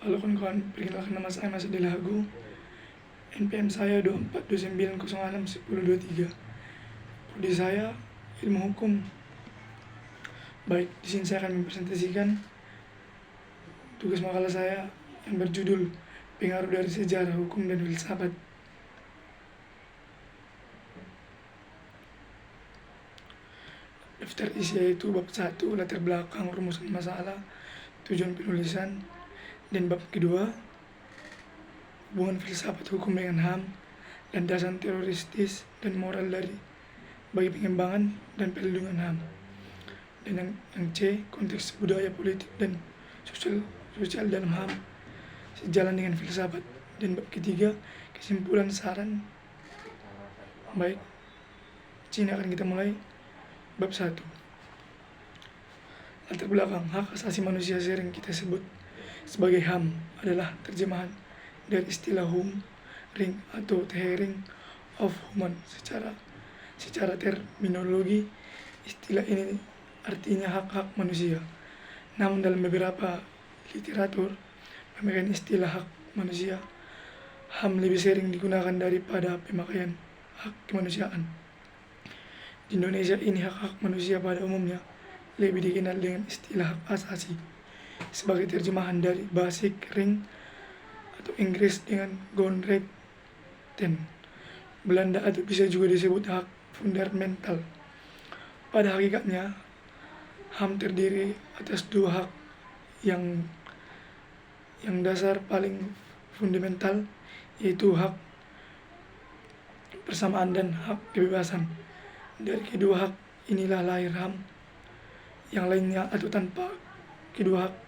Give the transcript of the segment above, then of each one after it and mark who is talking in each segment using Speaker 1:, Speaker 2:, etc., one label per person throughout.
Speaker 1: Halo kawan-kawan, perkenalkan nama saya Mas Delago. NPM saya 2429061023. Prodi saya ilmu hukum. Baik, di sini saya akan mempresentasikan tugas makalah saya yang berjudul Pengaruh dari Sejarah Hukum dan Filsafat. Daftar isi yaitu bab 1, latar belakang, rumusan masalah, tujuan penulisan, dan bab kedua, hubungan filsafat hukum dengan HAM, landasan teoristis dan moral bagi pengembangan dan perlindungan HAM. Dan yang C, konteks budaya, politik, dan sosial dalam HAM sejalan dengan filsafat. Dan bab ketiga, kesimpulan saran. Baik, sini akan kita mulai. Bab 1. Latar belakang. Hak asasi manusia sering kita sebut sebagai HAM adalah terjemahan dari istilah HUM ring atau The Hearing of Human. Secara terminologi, istilah ini artinya hak-hak manusia. Namun dalam beberapa literatur pemakaian istilah hak manusia, HAM lebih sering digunakan daripada pemakaian hak kemanusiaan. Di Indonesia ini hak-hak manusia pada umumnya lebih dikenal dengan istilah hak asasi sebagai terjemahan dari Basic Ring atau Inggris dengan Grondrechten Belanda, atau bisa juga disebut hak fundamental. Pada hakikatnya, HAM terdiri atas dua hak yang dasar paling fundamental, yaitu hak persamaan dan hak kebebasan. Dari kedua hak inilah lahir HAM. Yang lainnya atau tanpa kedua hak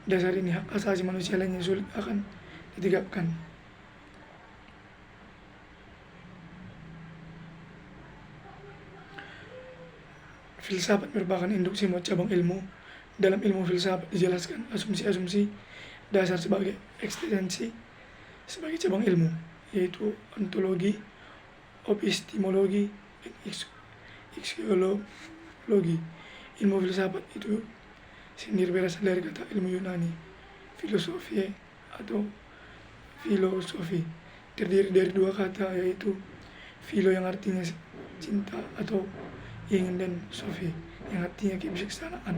Speaker 1: dasar ini, hak asasi manusia lainnya sulit akan ditegakkan. Filsafat merupakan induk semua cabang ilmu. Dalam ilmu filsafat dijelaskan asumsi-asumsi dasar sebagai eksistensi sebagai cabang ilmu, yaitu ontologi, epistemologi, dan ixiologi. Ilmu filsafat itu sendiri berasal dari kata ilmu Yunani filosofi atau filosofi, terdiri dari dua kata, yaitu philo yang artinya cinta atau ingin, dan sofi yang artinya kebijaksanaan.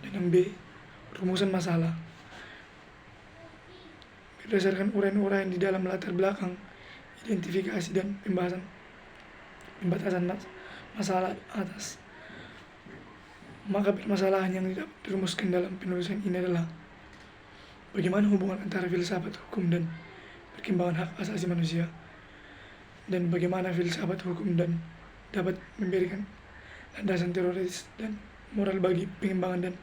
Speaker 1: Dan yang B, rumusan masalah. Berdasarkan uraian-uraian di dalam latar belakang, identifikasi, dan pembatasan masalah atas, maka permasalahan yang dapat dirumuskan dalam penulisan ini adalah bagaimana hubungan antara filsafat hukum dan perkembangan hak asasi manusia, dan bagaimana filsafat hukum dan dapat memberikan landasan teoris dan moral bagi pengembangan dan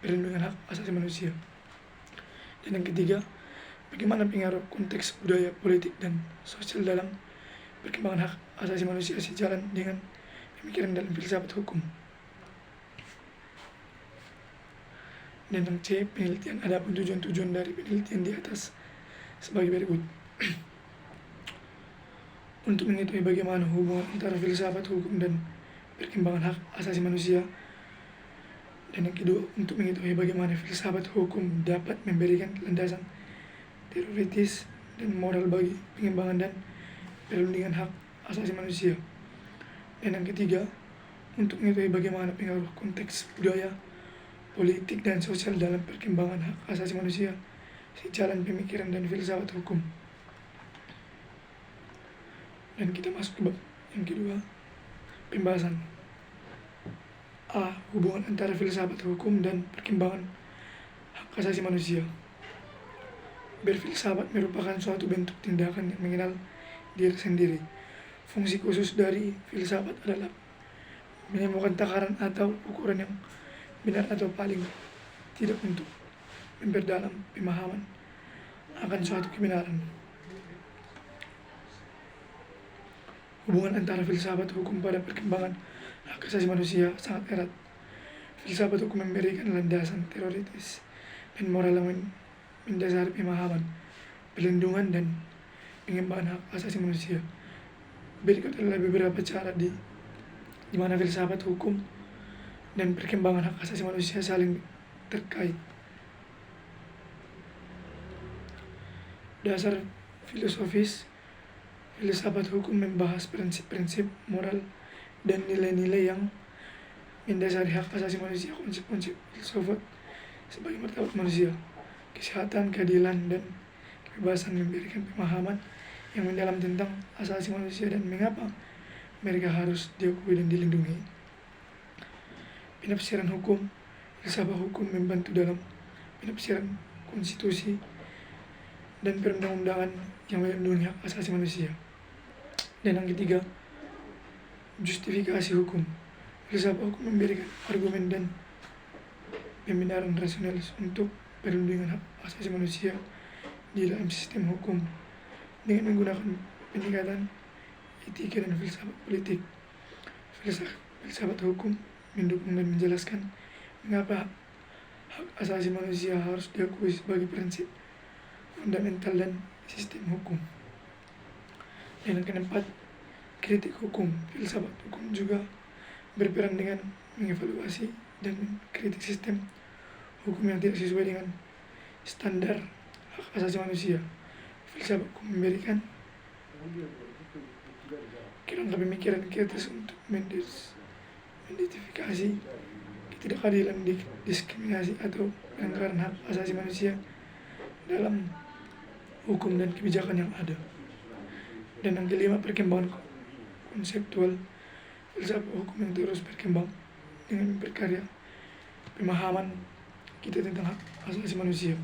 Speaker 1: perlindungan hak asasi manusia. Dan yang ketiga, bagaimana pengaruh konteks budaya, politik, dan sosial dalam perkembangan hak asasi manusia sejalan dengan pemikiran dalam filsafat hukum. Dan yang C, penelitian. Adapun tujuan-tujuan dari penelitian di atas sebagai berikut. Untuk mengetahui bagaimana hubungan antara filsafat hukum dan perkembangan hak asasi manusia. Dan yang kedua, untuk mengetahui bagaimana filsafat hukum dapat memberikan landasan teoritis dan moral bagi pengembangan dan perlindungan hak asasi manusia. Dan yang ketiga, untuk mengetahui bagaimana pengaruh konteks budaya, politik, dan sosial dalam perkembangan hak asasi manusia sejalan pemikiran dan filsafat hukum. Dan kita masuk ke bab yang kedua, pembahasan. A. Hubungan antara filsafat hukum dan perkembangan hak asasi manusia. Berfilsafat merupakan suatu bentuk tindakan yang mengenal diri sendiri. Fungsi khusus dari filsafat adalah menemukan takaran atau ukuran yang benar atau paling tidak untuk memperdalam pemahaman akan suatu kebenaran. Hubungan antara filsafat hukum pada perkembangan hak asasi manusia sangat erat. Filsafat hukum memberikan landasan teoritis dan moral yang mendasari pemahaman, perlindungan, dan pengembangan hak asasi manusia. Berikut adalah beberapa cara di mana filsafat hukum dan perkembangan hak asasi manusia saling terkait. Dasar filosofis, filsafat hukum membahas prinsip-prinsip moral dan nilai-nilai yang mendasari hak asasi manusia. Konsep-konsep filsafat sebagai martabat manusia, kesehatan, keadilan, dan kebebasan memberikan pemahaman yang mendalam tentang asasi manusia dan mengapa mereka harus diakui dan dilindungi. Penafsiran hukum, filsafat hukum membantu dalam penafsiran konstitusi dan perundang-undangan yang melindungi hak asasi manusia. Dan yang ketiga, justifikasi hukum. Filsafat hukum memberikan argumen dan pembenaran rasional untuk perlindungan hak asasi manusia di dalam sistem hukum dengan menggunakan pendekatan etika dan filsafat politik. Filsafat hukum mendukung dan menjelaskan mengapa hak asasi manusia harus diakui sebagai prinsip fundamental dan sistem hukum. Dan yang keempat, kritik hukum. Filsafat hukum juga berperan dengan mengevaluasi dan mengkritik sistem hukum yang tidak sesuai dengan standar hak asasi manusia. Filsafat hukum memberikan kerangka pemikiran kritis untuk mengidentifikasi ketidakadilan, diskriminasi, atau pelanggaran hak asasi manusia dalam hukum dan kebijakan yang ada. Dan yang kelima, perkembangan konseptual. Filsafat hukum yang terus berkembang dengan memperkaya pemahaman kita tentang hak asasi manusia.